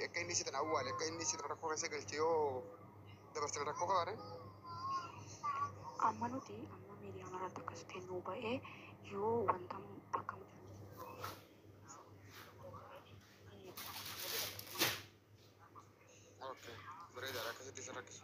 akka inni sitan awwaale akka inni sitan rakkoo keessa galchee yoo dabarsine rakkoo qabaare. Amma nuti amma miidiyaa irratti akkasitti nu ba'ee yoo wanta bakka Okay, bareedaadha akkasitti isa rakkisu.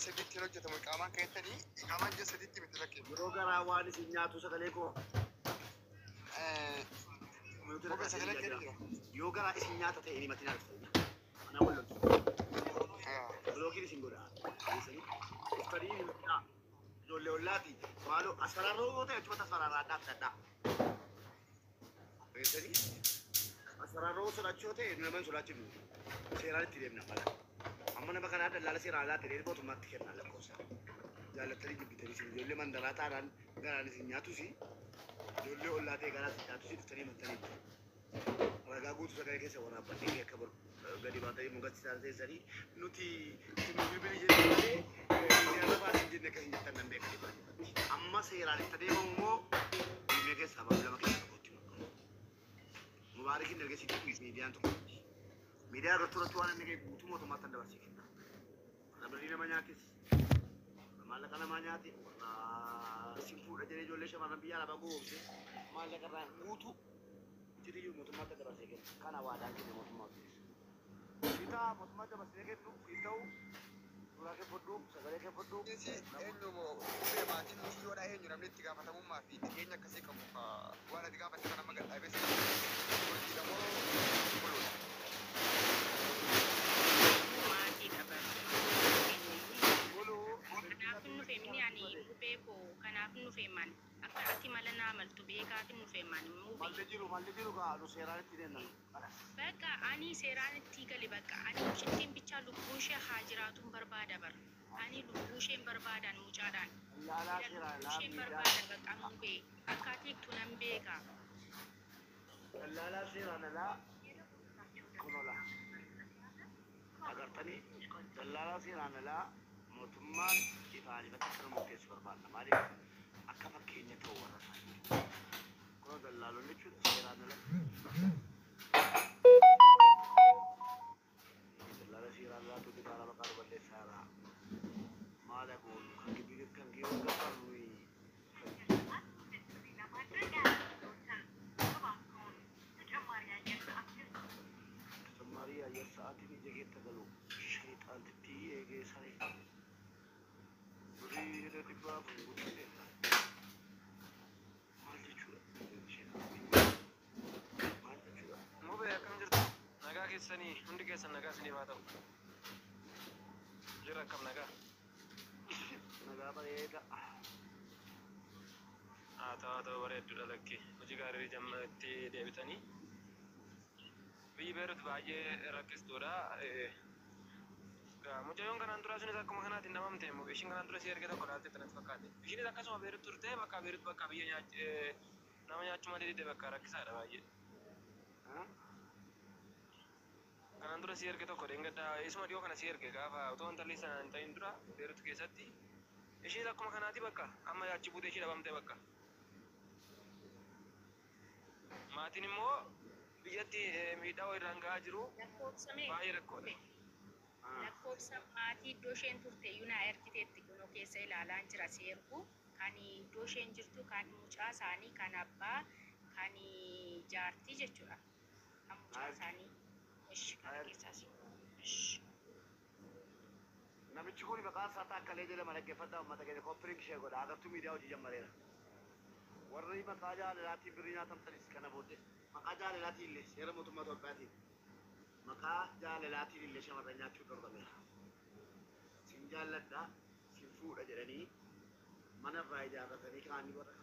Seditti hojjetamu qaamaan keessanii qaamaan ji'a seditti miti fakkeenya. Yeroo garaa waan isin nyaatu sagalee koo. Sagalee kee jira. Yoo garaa isin nyaata ta'e ni matiin argatu. Mana wal loltu. Blookiin isin godha. Uffanii ijoollee ollaati. Maaloo asfaraaroo ta'e achumatti asfaraarraa adda adda. Asfaraaroo sodaachoo ta'e nama hin sodaachifnu. Seeraan itti deemna mala. Amma nama kana dallala seera alaa ta'e mootummaatti kenna lakkoofsa. Jaallattanii jibbitanii sin ijoollee mandaraa taanaan garaan isin nyaatus ijoollee ollaa ta'e garaa isin nyaatus dhuftanii maxxanii ragaa guutuu sagalee keessa waraabbatanii akka gadi baatanii mugatti isaan teessanii nuti isin bilbilii jennee malee miidiyaa lafaa isin jennee akka hin jettan nan beekanii baay'ee. Amma seeraan itti adeemamu immoo diimee keessaa lama keessa tokkotti mubaarikiin dargaggeessi miidiyaan tokko. Media ratu-ratu waan inni guutuu mootummaatti dabarsee kenna. Namoonni nama nyaatis maallaqa nama nyaati isin fuudha jedhee ijoollee shamarran biyya alaa goobse maallaqa irraa guutuu jedhee mootummaatti dabarsee kenna. Kana waadaan kenna mootummaatti. Sitaa mootummaatti dabarsee kennu ta'u suuraa kee fudhu sagalee kee fudhu. Eenyu dhufee maatiin biyyoodhaa eenyu namni itti gaafatamummaa fi dhiyeenya akkasii qabu waan ati gaafate kana nama gadhaabee Malli jiru seeraan itti deemnan. Bakka ani seeraan itti gali bakka ani mucittiin bicha lubbuu ishee haa jiraatuun barbaada bar. Ani lubbuu isheen barbaadan mucaadhaan. Lubbuu isheen barbaadan bakka nuufee akkaateektu nan beeka. Dallaalaa seeraan alaa kunola. Agartanii dallaalaa seeraan alaa mootummaan ifaanii bakka sana murteessu barbaadna. Maaliif akka fakkeenya ta'u warra isaanii. Kuno dallaalonni jechuudha seeraan alaa. Dallaala seeraan alaa tuuti baala maqaa balleessaa irraa. Maala goonu kan giyoon gafarnu ተጨማሪ አየር ሰዓትን እየጌት ተገሉ ሸይጣን ትትዬ ጌሳይ ቡሪ ረዲባ ቡሪ nagaa keessanii hundi keessan nagaa isinii haa ta'u. Jira akkam nagaa? Nagaa bareeda. Haa ta'u bareeddudha lakkee. Hojii gaarii itti deebitanii. Biyyi Beerut baay'ee rakkistuudha. Mucayyoon kanaan dura sunis akkuma kanaatiin namamte immoo ishiin kanaan dura si erga tokko dhaalte tanatti fakkaate. Ishiinis akkasuma Beerut turte bakka Beerut bakka biyya nama nyaachuu malee didde bakka rakkisaadha baay'ee. Kanaan dura si erge tokko deengaddaa isuma dhiyoo kana si erge gaafa otoo intalli sana hin ta'in dura Beerut keessatti ishiin akkuma kanaati bakka amma yaachi buutee ishii dhabamte bakka. Maatiin immoo biyyatti miidhaa irraan gahaa jiru baay'ee rakkoodha. Lakkoofsa maatii iddoo isheen turte yuunaa ergiteetti kunoo keessa ilaalaa jira seerku kan iddoo isheen jirtu kan mucaa isaanii kan abbaa kan jaartii jechuudha. Kan mucaa isaanii. Namichi kun maqaan isaa Taakkalee jedhama dhaggeeffadhaa uummata keenya koppiriin ishee godha agartuu miidiyaa hojii jammareera. Warri maqaa jaalalaatiin birrii nyaatamtanis kana booddee maqaa jaalalaatiin illee seera mootummaa Itoophiyaatiin maqaa jaalalaatiin illee shamarran nyaachuu dorgomeera. Sin jaalladhaa sin fuudha jedhanii mana irraa ijaarratanii kaanii warra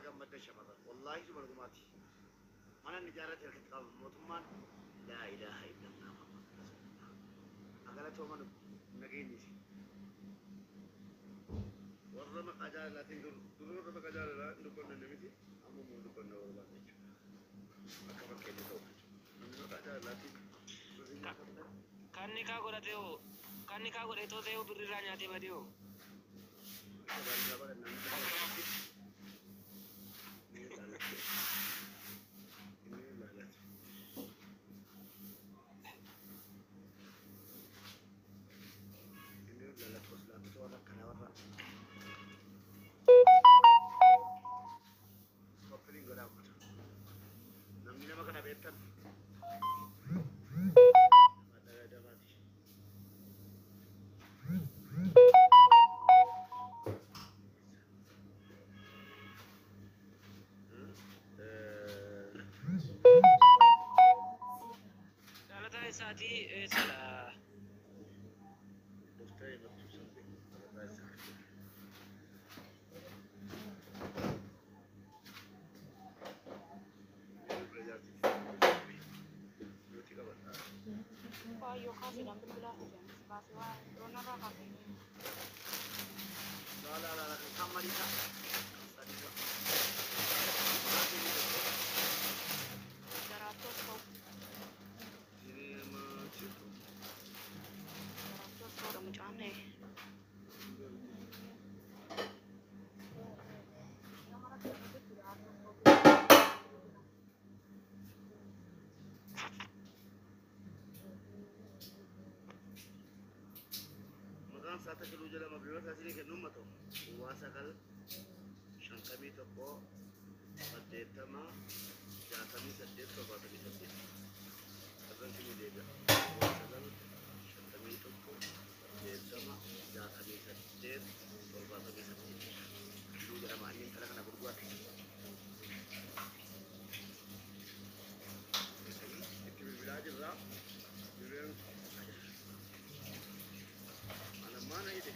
gammadda shamarran wallaahi suma dhugumaati. Mana ijaarrate harkatti qabu mootummaan laa ilaaha illallah. Agala tooman nageenyisi. jaallatiin duruu irra bakka jaalala dukkanna namiti amma immoo dukkanna barbaada jechuudha. Akka fakkeenya ta'u namni maqaa jaalatiin kanni kaa godhatee hoo kanni kaa godhatee ta'ee birrirraa nyaatee badee hoo. Baay'ee bara namni jaallatee Saati sala Dostay bakıyorsun ben sana. Baay'oo kaasiidhaan bilbilaa fidan baasii waan roonarraa kaasee La kamarita. garaattos ta'u garaattos ta'udha mucaan Saata kiluu jala mabiyoota asii kennuun ta'u uwwaasa kal shantamii tokko 80 68 78 irraan kimi deebi'a uwwaasa kal shantamii tokko 80 68 78 kiluu jala maaliin kala kana gurguraate itti bilbilaa jirraa bilbilaan mana ide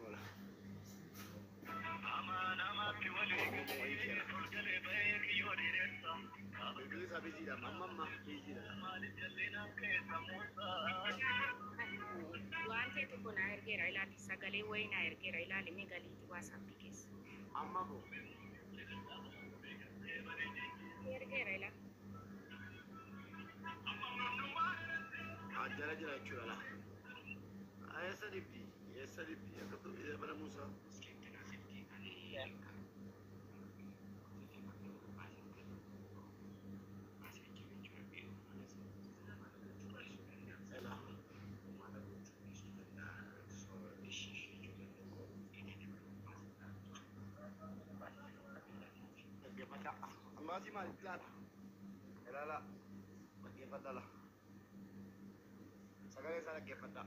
hola amana matti wali bilisa bijida mamma bijida waan ta'e tokko naa ergeera ilaali sagalee wayii naa ergeera ilaali mee galiitti waasappii keessa amma bo ergeera ilaali ajjala jira jechuudha la eessa dibdi akka mana Muusaa ammaati maaliif laata ilaala dhaggeeffadhala sagalee isaa dhaggeeffadha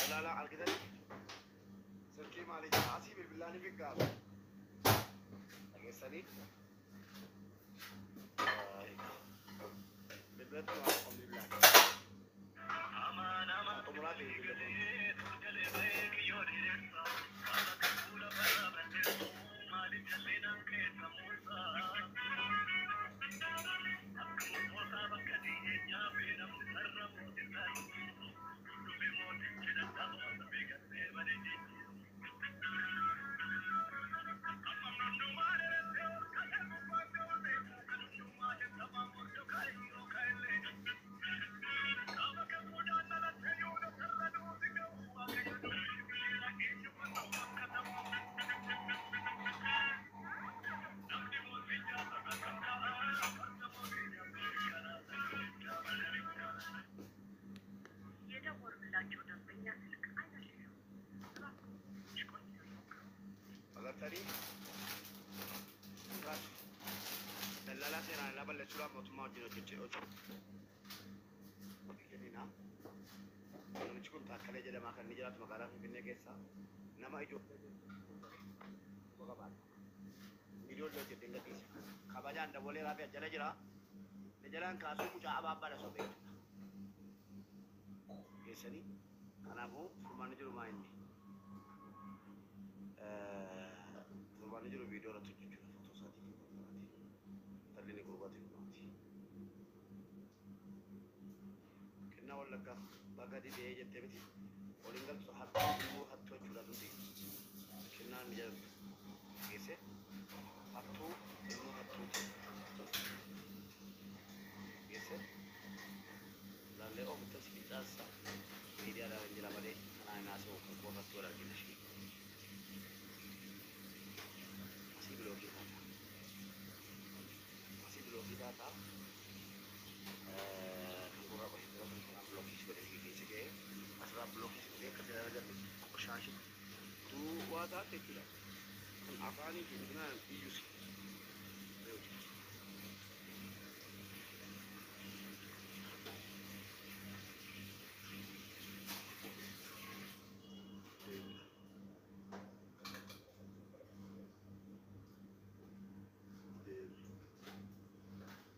ilaala argitani silkii maaliif asii bilbilaanii figgaaru dhageessanii bilbilatti waan qom bilbilaati xumuraa ta'e agartanii daldalaa seeraan alaa balleessuudhaaf mootummaa wajjin hojjechuu kenninaa taakkalee jedhamaa kan ni jiraatu magaalaa Finfinnee keessa nama ijoollee goga baadha. Ijoollee hojjetee gadhiisa. Kabajaan dabalee raafii jala jira. Jalaan kaasuu mucaa abaabbaadha sobee. Keessanii kanaafuu furmaanni jiru maa inni? Furmaanni jiru viidiyoo irratti hojjechuudha footoo isaatii fi dhalli ni gurgurate furmaati. Kennaa wallaggaa bakka didee jettee miti waliin galtu hattuu jechuudha nuti kennaa ni jedhamtu geesse hattuu immoo hattuuti. Lalle of tasfiidhaasa miidiyaadhaan jira malee kanaa naasoo qorratti wal argina shi. Asii biloogii taata. Kan gurra qoshee jira kun kanaan biloogii godhee keessa ga'ee asirraa biloogii godhee akka jira agarri qoshaashi. Duwwaa taate jechuudha. Kan afaanii fi midhaan iyyuusi.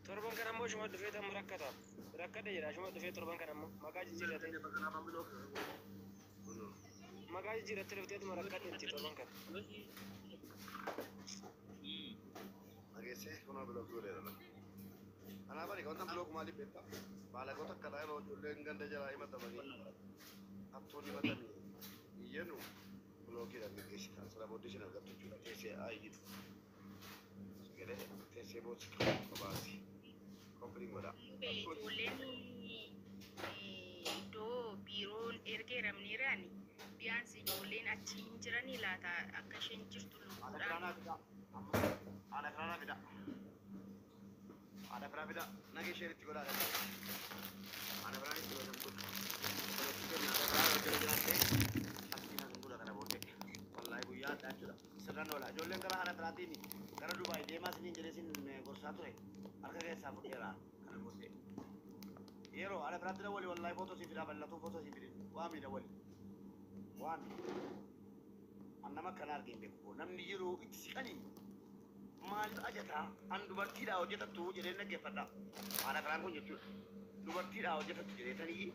Torban kan ammoo shuma dhufee tan rakkata. Rakkata jedha shuma dhufee torban kan ammoo maqaa jijjiirratee. Maqaa jijjiirrattee dhufteetuma rakkata itti torban kan. Ageessee kunoo biloog godheera. Kanaaf ani kan biloog maaliif beektaa? Baalagoota akkanaa yeroo ijoolleen ganda jalaa himatamanii hattuun himatanii iyyennu biloogiidhaan gaggeessitan sana booddee isin argattu jechuudha. Teessee aayitu. Teessee booti qabaati. Kompiiliin godha. Ijoolleen iddoo biiroon erga hiramneeraan biyyaansi ijoolleen achi hin jiranii laata akka isheen jirtu lubbuudhaan. Haadha kiraanaa fida. Haadha kiraa fida. Nagee isheen itti godhaa dha. Haadha kiraan itti godhamtu. Haadha kiraa hojjeta jiraattee asii kan gula kana booddee. Wallaahi guyyaa addaa jechuudha. Sirran oola. Ijoolleen karaa haadha kiraatiin gara Dubaay deemaa isiniin jedhee isin gorsaa ture. Harka keessaa fudheera kana booddee. Yeroo haadha kiraatti dawwali wallaahi footoo siif fidaa bal'atuu footoo siif fidin. Waa mi dawwali. Waan annama kana argeen beeku. Namni yeroo itti siqanii maaliif ajataa an dubartiidhaa hojjetattu jedhee dhaggeeffadha. Haadha kiraan kun jechuudha. Dubartiidhaa hojjetattu jedheetanii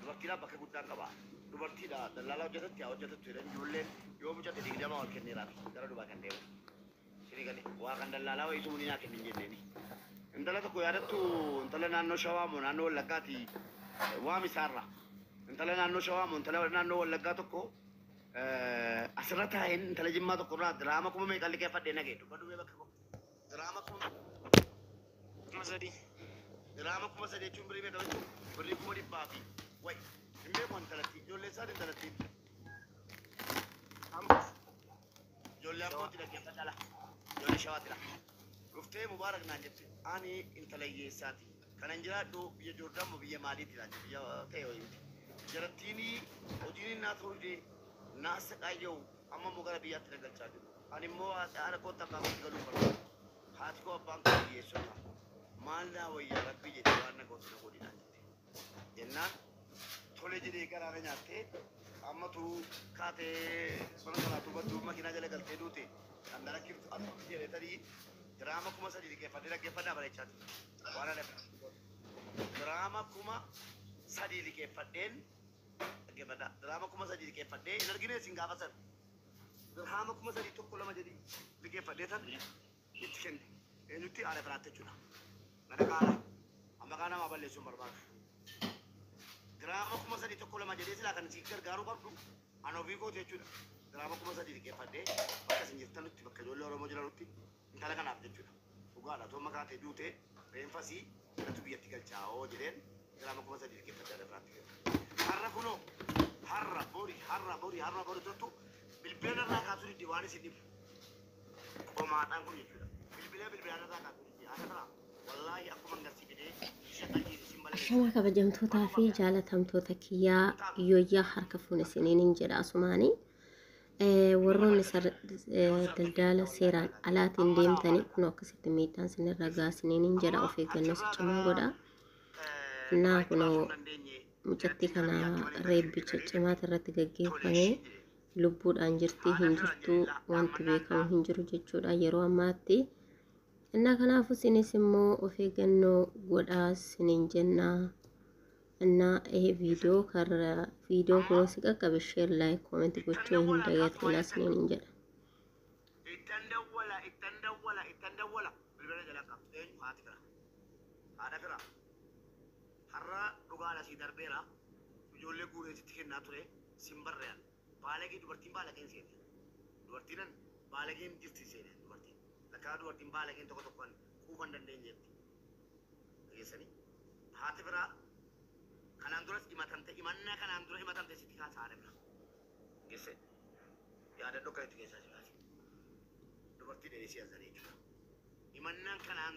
dubartiidhaa bakka guddaa qaba. Dubartiidhaa dallaalaa hojjetatti haa hojjetattu jedhanii ijoolleen yoo mucatte 20 ol kenneeraaf gara Dubaay kan deemu. Sirigale waa kan dallaalaa wayii sumuun naa kennin jenneeni. Intala tokko yaadattu intala naannoo Shawaa moo naannoo Wallaggaati waam isaarra. Intala naannoo Shawaa moo intala naannoo Wallaggaa tokko asirra taa'een intala Jimmaa tokko irraa diraama kuma meeqa liqeeffadhee nagee dubbadhu bakka koo. Diraama kuma sadii. Diraama kuma sadii jechuun birii meeqa jechuun birrii kuma dhibbaa fi wayi. Hin beeku intalatti ijoollee isaan intalatti. Ijoollee abbootti dhaggeeffadha la. Ijoollee Shawaatti la. Dhuftee Mubaarak naan jette ani intala hiyyeessaati. Kanan jiraadhu biyya Joordaan moo biyya maaliitti laatti biyya ta'e wayiiti. Jarattiini hojiin naa ta'uu naasa qayyoo amma immoo gara biyyaatti nagalchaa jiru. Ani immoo haadha kootti abbaan kootti galuu barbaadu. Haati koo abbaan koo hiyyeessota. Maal naa wayyaa rabbii jedhee waan na gootu na godhinaan jette. Jennaan tole jedhee garaana nyaattee ammatu kaatee mana kanaatu badduu makiinaa jala galtee duute kan dalaggiftu ati jedhetanii diraama kuma sadii liqeeffadhee dhaggeeffadhaa bareechaati. Waan adda diraama kuma sadii liqeeffadheen dhaggeeffadhaa. Diraama kuma sadii liqeeffadhee hin argine isin gaafa sana. Diraama kuma sadii tokko lama jedhii liqeeffadhee tan itti kenne. Eenyutti haadha biraatti jechuudha. Mana kaala amma kaa namaa balleessuun barbaadu. Diraama kuma sadii tokko lama jedhee silaa kan si gargaaruu qabdu an ofii kooti jechuudha. Diraama kuma sadii liqeeffadhee bakka isin jirtanutti bakka ijoollee Oromoo jiranutti intala kanaaf jechuudha. Dhugaadha tooma kaatee duutee reenfasii irratti biyyatti galchaa'oo jedheen diraama kuma sadii liqeeffadhee haadha biraatti kenna. Har'a kunoo har'a bori turtu bilbila irraa kaasuu diddi waan isin dhibu. Qomaadhaan kun jechuudha. Bilbila irraa kaasuu diddi haadha biraa wallaahi akkuma ngasii fidee shaqanii isin balaleessa. Shama kabajamtootaa fi jaalatamtoota kiyyaa yooyyaa harka fuune isiniin jedha asumaanii. Warroonni daldala seeraan alaatiin deemtanii kun akkasitti miidhaan sinirra gaasiniin jedha of eeggannoo cimaa godha. Naa kunoo mucatti kana reebbicha cimaata irratti gaggeeffamee lubbuudhaan jirtii hin jirtu wanti beekamu hin jiru jechuudha yeroo ammaatti. Innaa kanaafuu isinis immoo of eeggannoo godhaa isiniin jennaa. Innaa viidiyoo kun si qaqqabe sheer laayik koomentii gochuu hin dagatinaa isiniin jedha. ittandawwala bilbila jala qabdu eenyu haati fira haadha fira har'a dhugaadha sii darbeera ijoollee guureetitti kennaa ture simbarrean baalagee dubartiin baalageen seene dubartiinan baalageen jirti seene dubartiin lakkaa dubartiin baalageen tokko tokkoon quufan dandeenyeetti dhageessanii haati fira kanaan duras himatamte himannaa kanaan dura himatamte sitti kaasaa haadha fira geesse yaada dhokka itti keessaa si kaase dubartii dheedhii si azanii jechuudha himannaan kanaan